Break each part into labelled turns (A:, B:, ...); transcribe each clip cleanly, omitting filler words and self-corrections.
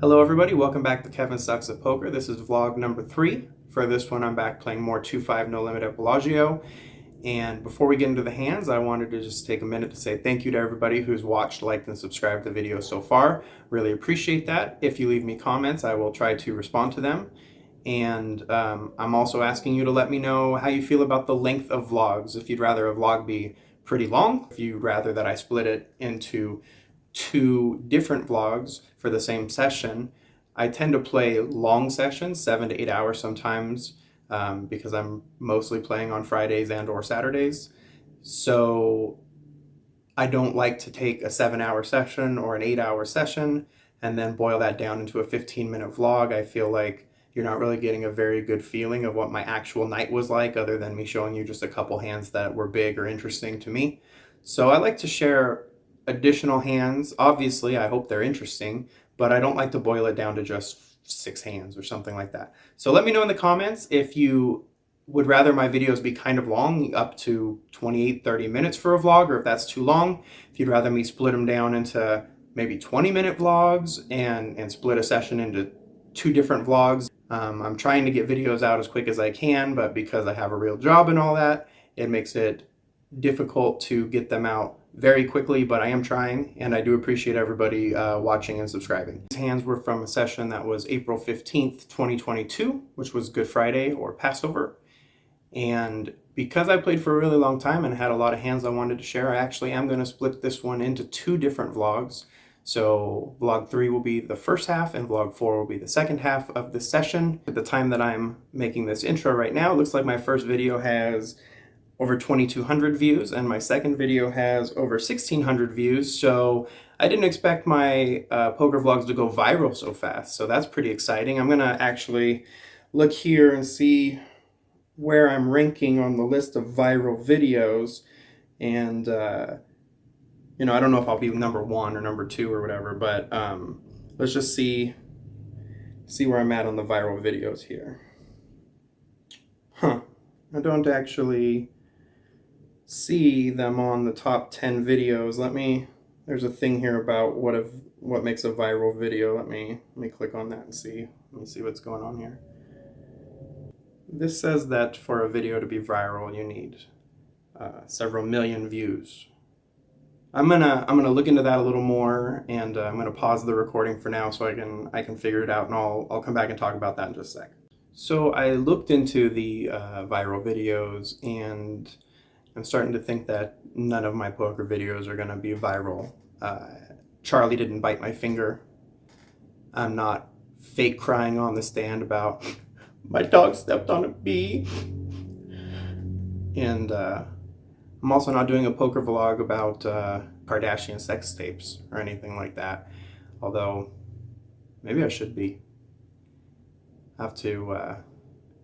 A: Hello everybody, welcome back to Kevin Sucks at Poker. This is vlog number 3. For this one I'm back playing more 2-5 no limit at Bellagio. And before we get into the hands, I wanted to just take a minute to say thank you to everybody who's watched, liked, and subscribed to the video so far. Really appreciate that. If you leave me comments, I will try to respond to them. And I'm also asking you to let me know how you feel about the length of vlogs. If you'd rather a vlog be pretty long, if you'd rather that I split it into 2 different vlogs for the same session. I tend to play long sessions, 7 to 8 hours sometimes, because I'm mostly playing on Fridays and or Saturdays. So I don't like to take a 7-hour session or an 8-hour session and then boil that down into a 15-minute vlog. I feel like you're not really getting a very good feeling of what my actual night was like, other than me showing you just a couple hands that were big or interesting to me. So I like to share additional hands. Obviously, I hope they're interesting, but I don't like to boil it down to just 6 hands or something like that. So let me know in the comments if you would rather my videos be kind of long, up to 28-30 minutes for a vlog, or if that's too long, if you'd rather me split them down into maybe 20-minute vlogs and split a session into 2 different vlogs. I'm trying to get videos out as quick as I can, but because I have a real job and all that, it makes it difficult to get them out very quickly, but I am trying, and I do appreciate everybody watching and subscribing. These hands were from a session that was April 15th, 2022, which was Good Friday or Passover. And because I played for a really long time and had a lot of hands I wanted to share, I actually am going to split this one into 2 different vlogs. So vlog 3 will be the first half and vlog 4 will be the second half of the session. At the time that I'm making this intro right now, it looks like my first video has over 2,200 views and my second video has over 1,600 views. So I didn't expect my poker vlogs to go viral so fast. So that's pretty exciting. I'm gonna actually look here and see where I'm ranking on the list of viral videos. And you know, I don't know if I'll be number 1 or number 2 or whatever, but let's just see where I'm at on the viral videos here. I don't actually see them on the top 10 videos. There's a thing here about what makes a viral video. Let me click on that and see. Let me see what's going on here. This says that for a video to be viral, you need several million views. I'm gonna look into that a little more, and I'm gonna pause the recording for now so I can figure it out, and I'll come back and talk about that in just a sec. So I looked into the viral videos, and I'm starting to think that none of my poker videos are gonna be viral. Charlie didn't bite my finger. I'm not fake crying on the stand about my dog stepped on a bee. And I'm also not doing a poker vlog about Kardashian sex tapes or anything like that. Although, maybe I should be. I have to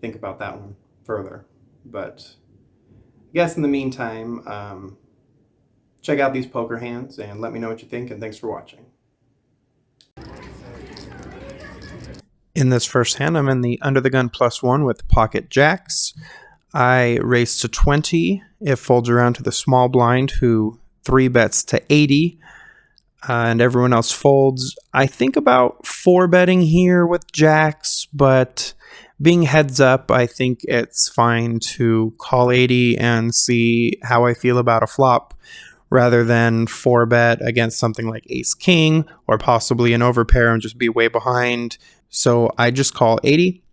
A: think about that one further. But I guess in the meantime, check out these poker hands and let me know what you think, and thanks for watching. In this first hand, I'm in the under the gun +1 with pocket jacks. I raise to 20. It folds around to the small blind, who 3 bets to 80, and everyone else folds. I think about 4 betting here with jacks, but being heads up, I think it's fine to call 80 and see how I feel about a flop, rather than 4 bet against something like ace king or possibly an overpair and just be way behind. So I just call 80.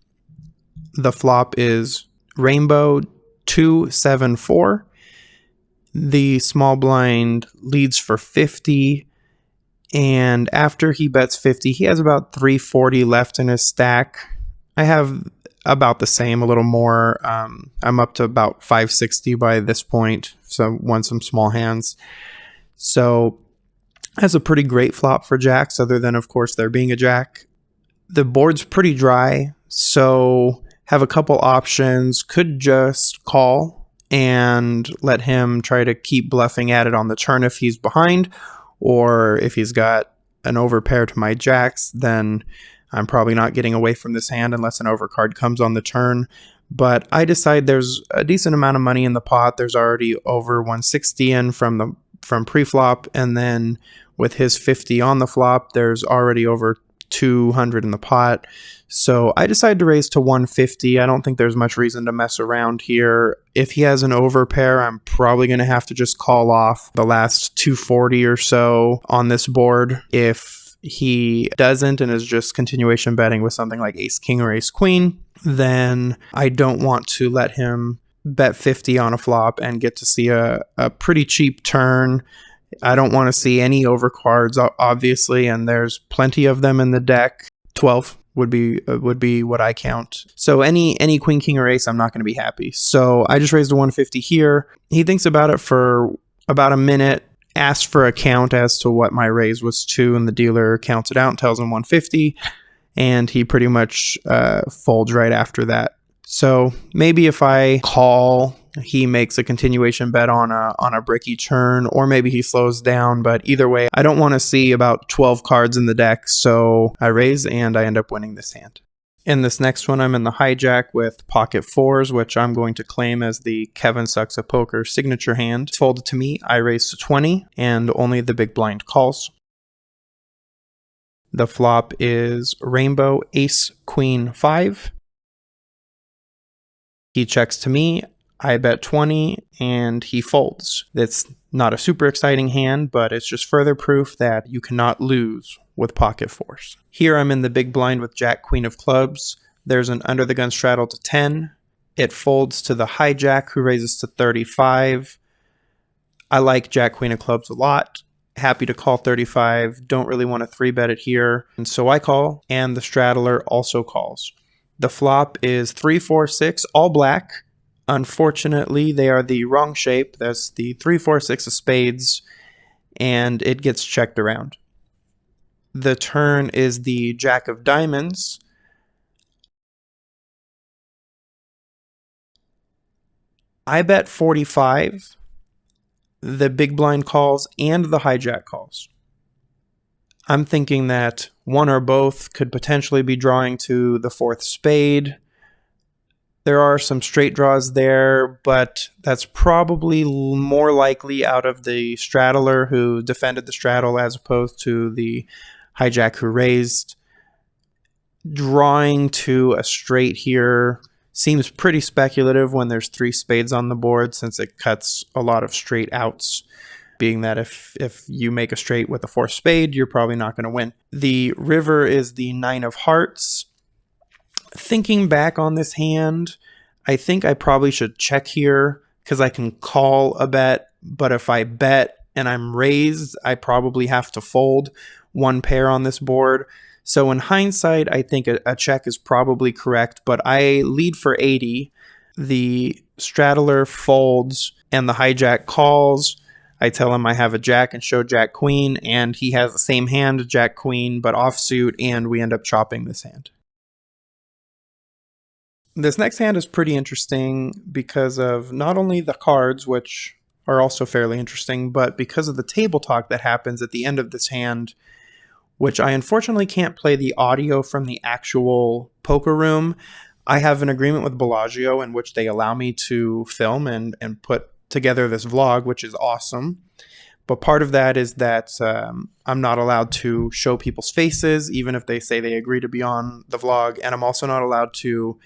A: The flop is rainbow 2-7-4. The small blind leads for 50, and after he bets 50, he has about 340 left in his stack. I have about the same, a little more. I'm up to about 560 by this point, so won some small hands. So that's a pretty great flop for jacks, other than, of course, there being a jack. The board's pretty dry, so have a couple options. Could just call and let him try to keep bluffing at it on the turn if he's behind, or if he's got an overpair to my jacks, then I'm probably not getting away from this hand unless an overcard comes on the turn. But I decide there's a decent amount of money in the pot. There's already over 160 in from pre-flop, and then with his 50 on the flop, there's already over 200 in the pot. So I decided to raise to 150. I don't think there's much reason to mess around here. If he has an overpair, I'm probably going to have to just call off the last 240 or so on this board. If he doesn't and is just continuation betting with something like ace king or ace queen, then I don't want to let him bet 50 on a flop and get to see a pretty cheap turn. I don't want to see any overcards, obviously, and there's plenty of them in the deck. 12 would be what I count. So any queen, king, or ace, I'm not going to be happy. So I just raised a 150 here. He thinks about it for about a minute, asks for a count as to what my raise was to, and the dealer counts it out and tells him 150, and he pretty much folds right after that. So maybe if I call, he makes a continuation bet on a bricky turn, or maybe he slows down. But either way, I don't want to see about 12 cards in the deck, so I raise and I end up winning this hand. In this next one, I'm in the hijack with pocket fours, which I'm going to claim as the Kevin Sucks at Poker signature hand. It's folded to me. I raise to 20, and only the big blind calls. The flop is rainbow ace queen 5. He checks to me, I bet 20, and he folds. It's not a super exciting hand, but it's just further proof that you cannot lose with pocket fours. Here I'm in the big blind with jack queen of clubs. There's an under the gun straddle to 10. It folds to the hijack, who raises to 35. I like jack queen of clubs a lot. Happy to call 35. Don't really want to 3-bet it here. And so I call, and the straddler also calls. The flop is 3-4-6, all black. Unfortunately, they are the wrong shape. That's the 3-4-6 of spades, and it gets checked around. The turn is the jack of diamonds. I bet 45. The big blind calls and the hijack calls. I'm thinking that one or both could potentially be drawing to the fourth spade. There are some straight draws there, but that's probably more likely out of the straddler who defended the straddle as opposed to the hijack who raised. Drawing to a straight here seems pretty speculative when there's 3 spades on the board, since it cuts a lot of straight outs. Being that if you make a straight with a 4th spade, you're probably not going to win. The river is the 9 of hearts. Thinking back on this hand, I think I probably should check here because I can call a bet, but if I bet and I'm raised, I probably have to fold one pair on this board. So in hindsight, I think a check is probably correct, but I lead for 80. The straddler folds and the hijack calls. I tell him I have a jack and show jack queen, and he has the same hand, jack queen, but offsuit, and we end up chopping this hand. This next hand is pretty interesting because of not only the cards, which are also fairly interesting, but because of the table talk that happens at the end of this hand, which I unfortunately can't play the audio from the actual poker room. I have an agreement with Bellagio in which they allow me to film and put together this vlog, which is awesome. But part of that is that I'm not allowed to show people's faces, even if they say they agree to be on the vlog. And I'm also not allowed to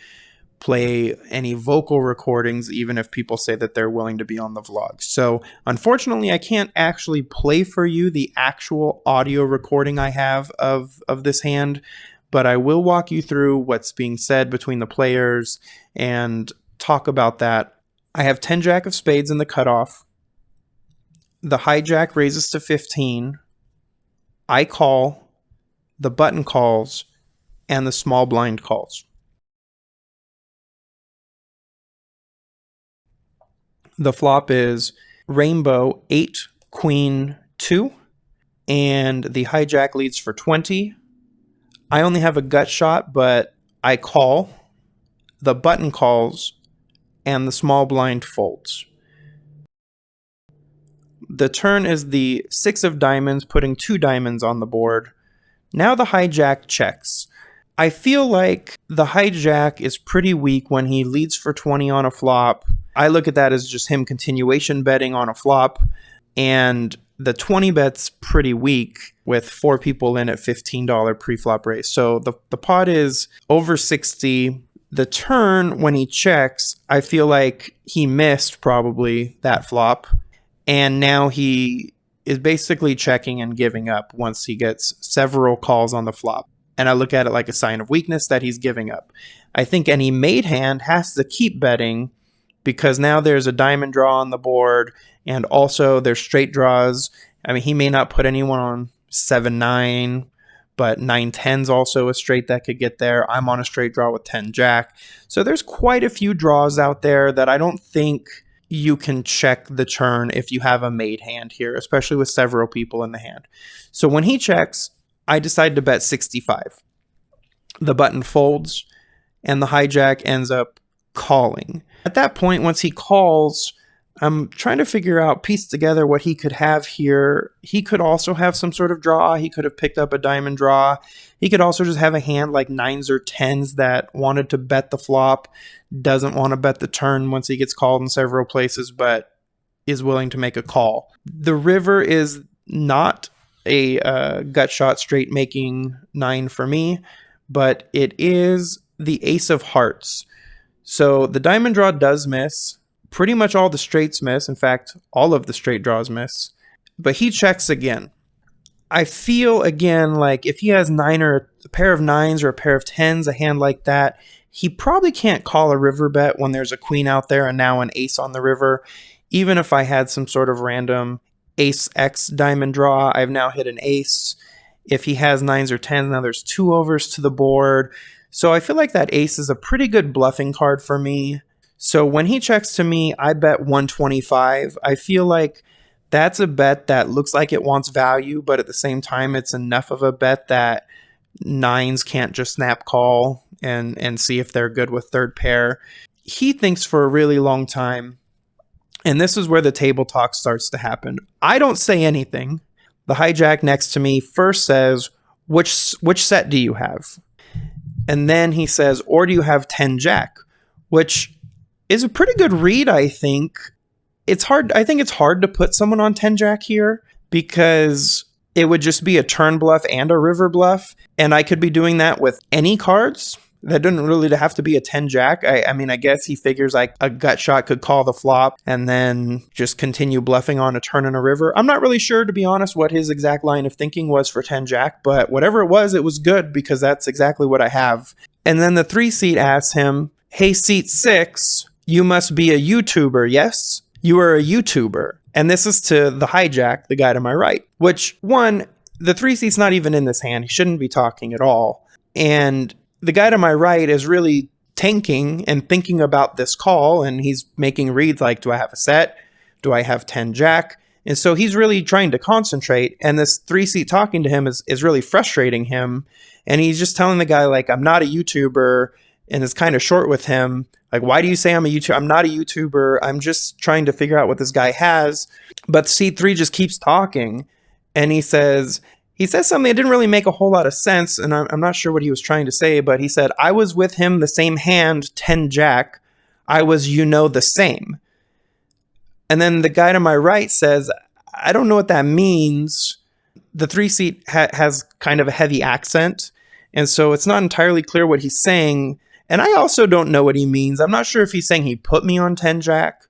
A: play any vocal recordings, even if people say that they're willing to be on the vlog. So unfortunately, I can't actually play for you the actual audio recording I have of this hand, but I will walk you through what's being said between the players and talk about that. I have 10 jack of spades in the cutoff. The hijack raises to 15. I call, the button calls, and the small blind calls. The flop is rainbow 8, queen 2, and the hijack leads for 20. I only have a gut shot, but I call, the button calls, and the small blind folds. The turn is the 6 of diamonds, putting 2 diamonds on the board. Now the hijack checks. I feel like the hijack is pretty weak when he leads for 20 on a flop. I look at that as just him continuation betting on a flop, and the 20 bet's pretty weak with 4 people in at $15 pre-flop raise. So the pot is over 60. The turn, when he checks, I feel like he missed probably that flop. And now he is basically checking and giving up once he gets several calls on the flop. And I look at it like a sign of weakness that he's giving up. I think any made hand has to keep betting because now there's a diamond draw on the board and also there's straight draws. I mean, he may not put anyone on 7-9, but 9-10's also a straight that could get there. I'm on a straight draw with 10-jack. So there's quite a few draws out there that I don't think you can check the turn if you have a made hand here, especially with several people in the hand. So when he checks, I decide to bet 65. The button folds, and the hijack ends up calling. At that point, once he calls, I'm trying to figure out, piece together what he could have here. He could also have some sort of draw. He could have picked up a diamond draw. He could also just have a hand like 9s or 10s that wanted to bet the flop, doesn't want to bet the turn once he gets called in several places, but is willing to make a call. The river is not a gut shot straight making 9 for me, but it is the ace of hearts. So the diamond draw does miss. Pretty much all the straights miss. In fact, all of the straight draws miss. But he checks again. I feel, again, like if he has 9 or a pair of 9s or a pair of 10s, a hand like that, he probably can't call a river bet when there's a queen out there and now an ace on the river. Even if I had some sort of random ace X diamond draw, I've now hit an ace. If he has 9s or 10s, now there's 2 overs to the board. So I feel like that ace is a pretty good bluffing card for me. So when he checks to me, I bet 125. I feel like that's a bet that looks like it wants value, but at the same time, it's enough of a bet that 9s can't just snap call and see if they're good with third pair. He thinks for a really long time, and this is where the table talk starts to happen. I don't say anything. The hijack next to me first says, which set do you have? And then he says, or do you have 10-jack? Which is a pretty good read, I think. It's hard. I think it's hard to put someone on 10-jack here because it would just be a turn bluff and a river bluff. And I could be doing that with any cards. That doesn't really have to be a 10-jack. I mean, I guess he figures like a gut shot could call the flop and then just continue bluffing on a turn and a river. I'm not really sure, to be honest, what his exact line of thinking was for 10-jack, but whatever it was good because that's exactly what I have. And then the 3-seat asks him, hey, seat 6, you must be a YouTuber, yes? You are a YouTuber. And this is to the hijack, the guy to my right, which, one, the 3-seat's not even in this hand. He shouldn't be talking at all. And the guy to my right is really tanking and thinking about this call, and he's making reads like, do I have a set? Do I have 10-jack? And so he's really trying to concentrate, and this 3-seat talking to him is really frustrating him. And he's just telling the guy, like, I'm not a YouTuber, and is kind of short with him. Like, why do you say I'm a YouTuber? I'm not a YouTuber. I'm just trying to figure out what this guy has. But seat 3 just keeps talking, and he says something that didn't really make a whole lot of sense, and I'm not sure what he was trying to say, but he said, I was with him the same hand, 10-jack. I was, the same. And then the guy to my right says, I don't know what that means. The 3-seat has kind of a heavy accent, and so it's not entirely clear what he's saying. And I also don't know what he means. I'm not sure if he's saying he put me on 10-jack,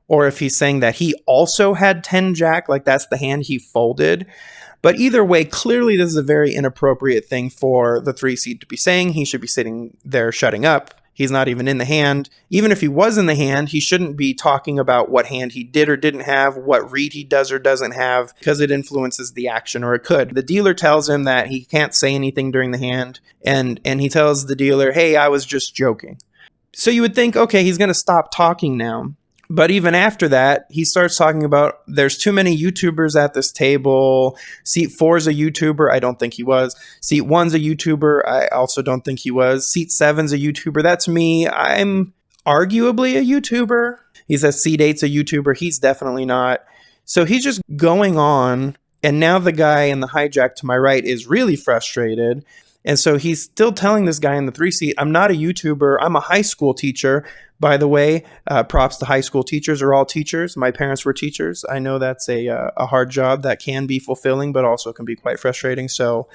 A: or if he's saying that he also had 10-jack, like that's the hand he folded. But either way, clearly this is a very inappropriate thing for the 3-seat to be saying. He should be sitting there shutting up. He's not even in the hand. Even if he was in the hand, he shouldn't be talking about what hand he did or didn't have, what read he does or doesn't have, because it influences the action, or it could. The dealer tells him that he can't say anything during the hand, and he tells the dealer, hey, I was just joking. So you would think, okay, he's going to stop talking now. But even after that, he starts talking about there's too many YouTubers at this table. Seat 4 is a YouTuber. I don't think he was. Seat 1's a YouTuber. I also don't think he was. Seat 7's a YouTuber. That's me. I'm arguably a YouTuber. He says seat 8's a YouTuber. He's definitely not. So he's just going on. And now the guy in the hijack to my right is really frustrated. And so he's still telling this guy in the 3-seat, I'm not a YouTuber. I'm a high school teacher. By the way, props to high school teachers are all teachers. My parents were teachers. I know that's a hard job that can be fulfilling, but also can be quite frustrating. So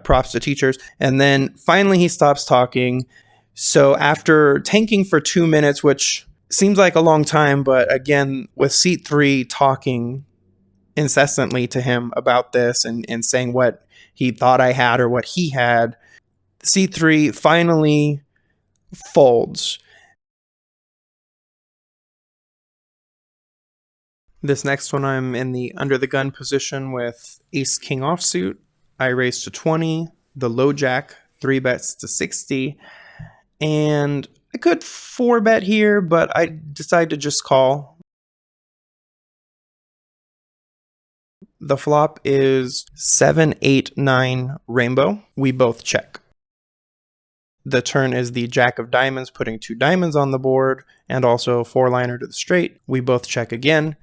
A: props to teachers. And then finally he stops talking. So after tanking for 2 minutes, which seems like a long time, but again, with seat 3 talking incessantly to him about this and saying what he thought I had or what he had, seat 3 finally folds. This next one, I'm in the under the gun position with ace king offsuit. I raise to 20, the low jack 3 bets to 60, and I could 4 bet here, but I decide to just call. The flop is 7, 8, 9 rainbow. We both check. The turn is the jack of diamonds, putting 2 diamonds on the board, and also a 4-liner to the straight. We both check again.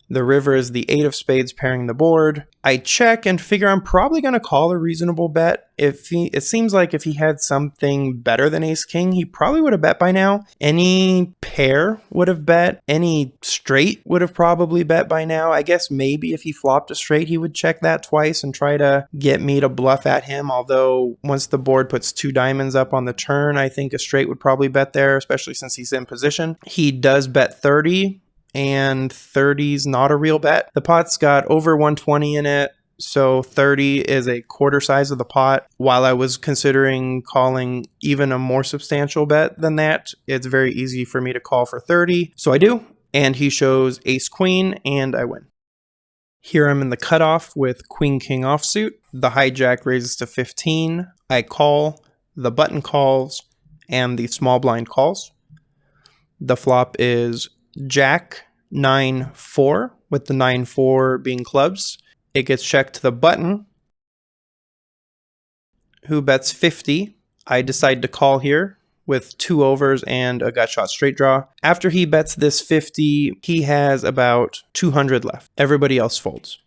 A: The river is the 8 of spades pairing the board. I check and figure I'm probably going to call a reasonable bet. It seems like if he had something better than ace king, he probably would have bet by now. Any pair would have bet. Any straight would have probably bet by now. I guess maybe if he flopped a straight, he would check that twice and try to get me to bluff at him. Although once the board puts 2 diamonds up on the turn, I think a straight would probably bet there, especially since he's in position. He does bet 30. And 30's not a real bet. The pot's got over 120 in it, so 30 is a quarter size of the pot. While I was considering calling even a more substantial bet than that, it's very easy for me to call for 30, so I do. And he shows ace queen, and I win. Here I'm in the cutoff with queen king offsuit. The hijack raises to 15. I call, the button calls, and the small blind calls. The flop is jack 9-4 with the 9-4 being clubs. It gets checked to the button, who bets 50. I decide to call here with 2 overs and a gut shot straight draw. After he bets this 50, he has about 200 left. Everybody else folds.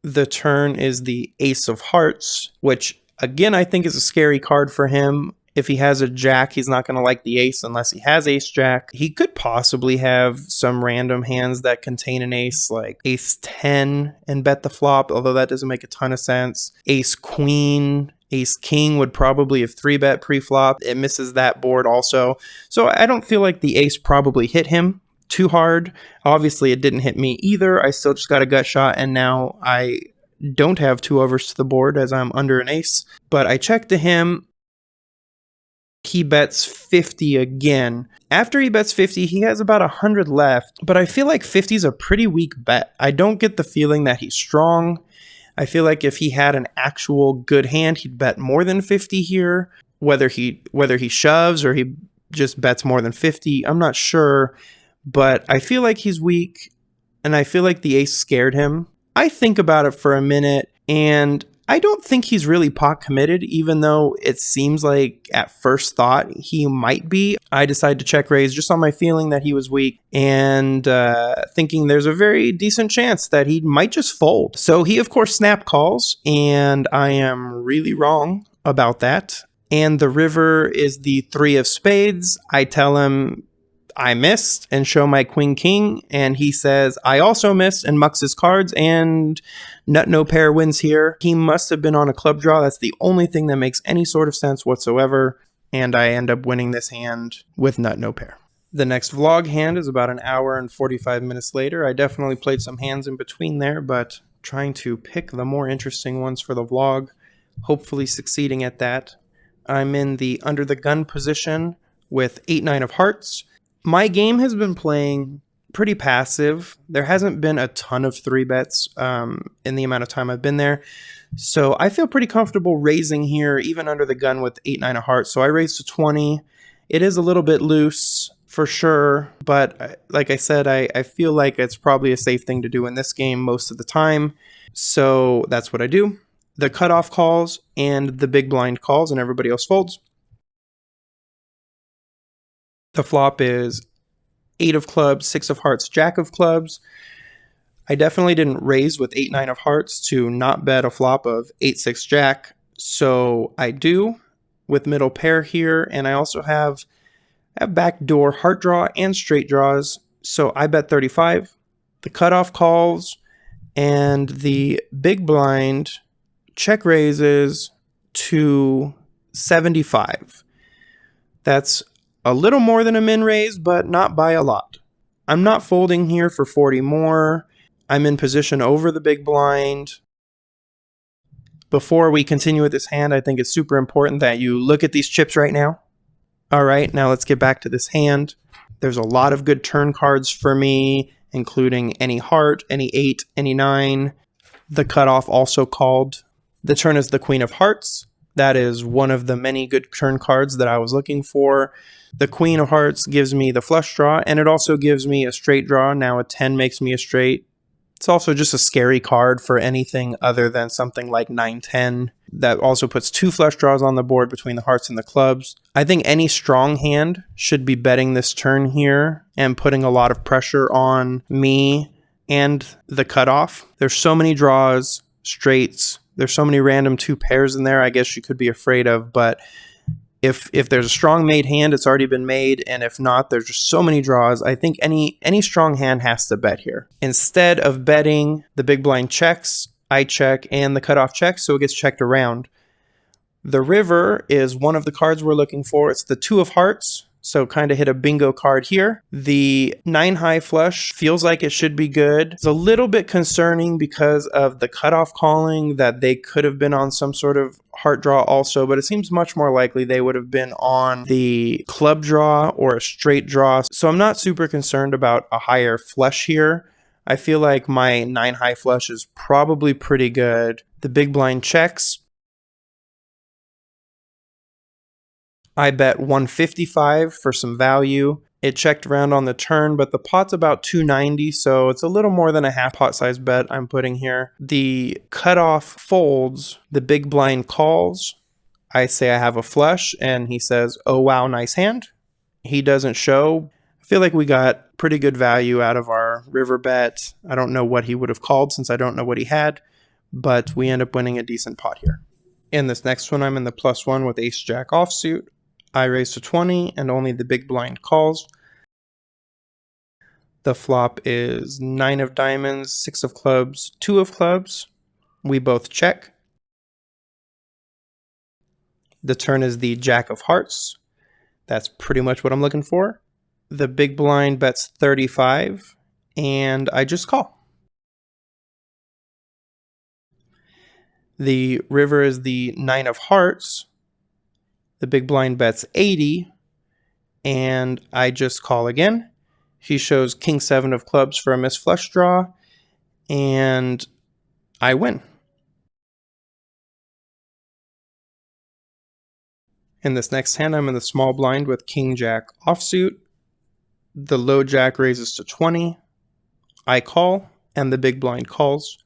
A: The turn is the ace of hearts, which again I think is a scary card for him. If he has a jack, he's not going to like the ace unless he has ace jack. He could possibly have some random hands that contain an ace, like ace 10 and bet the flop, although that doesn't make a ton of sense. Ace queen, ace king would probably have 3-bet pre-flop. It misses that board also. So I don't feel like the ace probably hit him too hard. Obviously, it didn't hit me either. I still just got a gut shot, and now I don't have 2 overs to the board as I'm under an ace. But I check to him. He bets 50 again. After he bets 50, he has about 100 left, but I feel like 50 is a pretty weak bet. I don't get the feeling that he's strong. I feel like if he had an actual good hand, he'd bet more than 50 here. Whether he shoves or he just bets more than 50, I'm not sure, but I feel like he's weak, and I feel like the ace scared him. I think about it for a minute, and I don't think he's really pot committed, even though it seems like at first thought he might be. I decided to check raise just on my feeling that he was weak and thinking there's a very decent chance that he might just fold. So he, of course, snap calls, and I am really wrong about that. And the river is the 3 of spades. I tell him I missed and show my queen king, and he says I also missed and mucks his cards, and nut no pair wins here. He must have been on a club draw. That's the only thing that makes any sort of sense whatsoever, and I end up winning this hand with nut no pair. The next vlog hand is about an hour and 45 minutes later. I definitely played some hands in between there, but trying to pick the more interesting ones for the vlog, hopefully succeeding at that. I'm in the under the gun position with 8-9 of hearts. My game has been playing pretty passive. There hasn't been a ton of 3-bets in the amount of time I've been there. So I feel pretty comfortable raising here, even under the gun with 8-9 of hearts. So I raised to 20. It is a little bit loose for sure, but like I said, I feel like it's probably a safe thing to do in this game most of the time. So that's what I do. The cutoff calls and the big blind calls, and everybody else folds. The flop is 8 of clubs, 6 of hearts, jack of clubs. I definitely didn't raise with 8-9 of hearts to not bet a flop of 8-6 jack. So I do with middle pair here, and I also have I have backdoor heart draw and straight draws, so I bet 35. The cutoff calls, and the big blind check raises to 75. That's a little more than a min raise, but not by a lot. I'm not folding here for 40 more. I'm in position over the big blind. Before we continue with this hand, I think it's super important that you look at these chips right now. All right, now let's get back to this hand. There's a lot of good turn cards for me, including any heart, any 8, any 9. The cutoff also called. The turn is the Queen of Hearts. That is one of the many good turn cards that I was looking for. The Queen of Hearts gives me the flush draw, and it also gives me a straight draw. Now a 10 makes me a straight. It's also just a scary card for anything other than something like 9-10. That also puts 2 flush draws on the board between the hearts and the clubs. I think any strong hand should be betting this turn here and putting a lot of pressure on me and the cutoff. There's so many draws, straights. There's so many random 2 pairs in there I guess you could be afraid of, but if there's a strong made hand, it's already been made, and if not, there's just so many draws. I think any strong hand has to bet here. Instead of betting, the big blind checks, I check, and the cutoff checks, so it gets checked around. The river is one of the cards we're looking for. It's the 2 of hearts, so kind of hit a bingo card here. The 9 high flush feels like it should be good. It's a little bit concerning because of the cutoff calling that they could have been on some sort of heart draw also, but it seems much more likely they would have been on the club draw or a straight draw. So I'm not super concerned about a higher flush here. I feel like my 9 high flush is probably pretty good. The big blind checks. I bet 155 for some value. It checked around on the turn, but the pot's about 290, so it's a little more than a half pot size bet I'm putting here. The cutoff folds, the big blind calls. I say I have a flush, and he says, oh wow, nice hand. He doesn't show. I feel like we got pretty good value out of our river bet. I don't know what he would have called since I don't know what he had, but we end up winning a decent pot here. In this next one, I'm in the +1 with ace jack offsuit. I raise to 20, and only the big blind calls. The flop is 9 of diamonds, 6 of clubs, 2 of clubs. We both check. The turn is the jack of hearts. That's pretty much what I'm looking for. The big blind bets 35, and I just call. The river is the 9 of hearts. The big blind bets 80, and I just call again. He shows king 7 of clubs for a missed flush draw, and I win. In this next hand, I'm in the small blind with king jack offsuit. The low jack raises to 20. I call, and the big blind calls.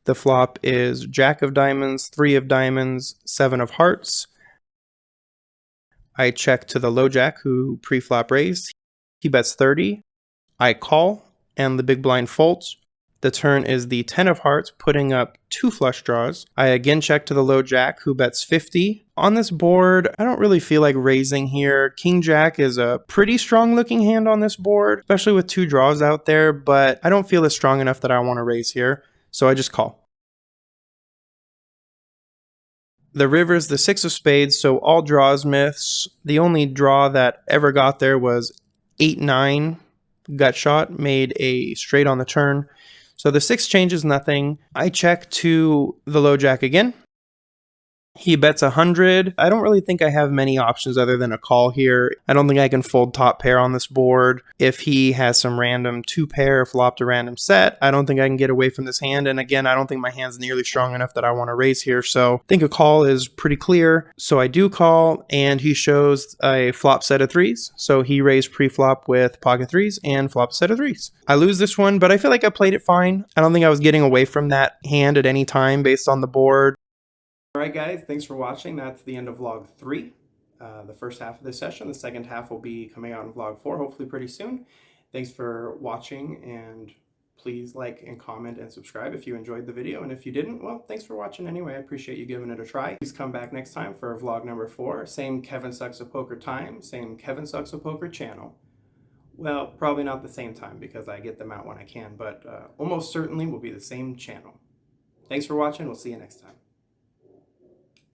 A: The flop is jack of diamonds, 3 of diamonds, 7 of hearts. I check to the low jack who pre-flop raised. He bets 30. I call, and the big blind folds. The turn is the 10 of hearts, putting up 2 flush draws. I again check to the low jack who bets 50. On this board, I don't really feel like raising here. King jack is a pretty strong looking hand on this board, especially with 2 draws out there, but I don't feel it's strong enough that I want to raise here. So I just call. The river is the 6 of spades, so all draws myths. The only draw that ever got there was 8-9. Gut shot, made a straight on the turn. So the 6 changes nothing. I check to the low jack again. He bets 100. I don't really think I have many options other than a call here. I don't think I can fold top pair on this board. If he has some random 2 pair, flopped a random set, I don't think I can get away from this hand. And again, I don't think my hand's nearly strong enough that I want to raise here. So I think a call is pretty clear. So I do call, and he shows a flop set of 3s. So he raised pre-flop with pocket 3s and flop set of 3s. I lose this one, but I feel like I played it fine. I don't think I was getting away from that hand at any time based on the board. Alright guys, thanks for watching. That's the end of vlog 3. The first half of this session. The second half will be coming out in vlog 4, hopefully pretty soon. Thanks for watching, and Please like and comment and subscribe if you enjoyed the video. And if you didn't, well, thanks for watching anyway. I appreciate you giving it a try. Please come back next time for vlog number 4. Same Kevin Sucks at Poker time, same Kevin Sucks at Poker channel. Well, probably not the same time because I get them out when I can, but almost certainly will be the same channel. Thanks for watching. We'll see you next time.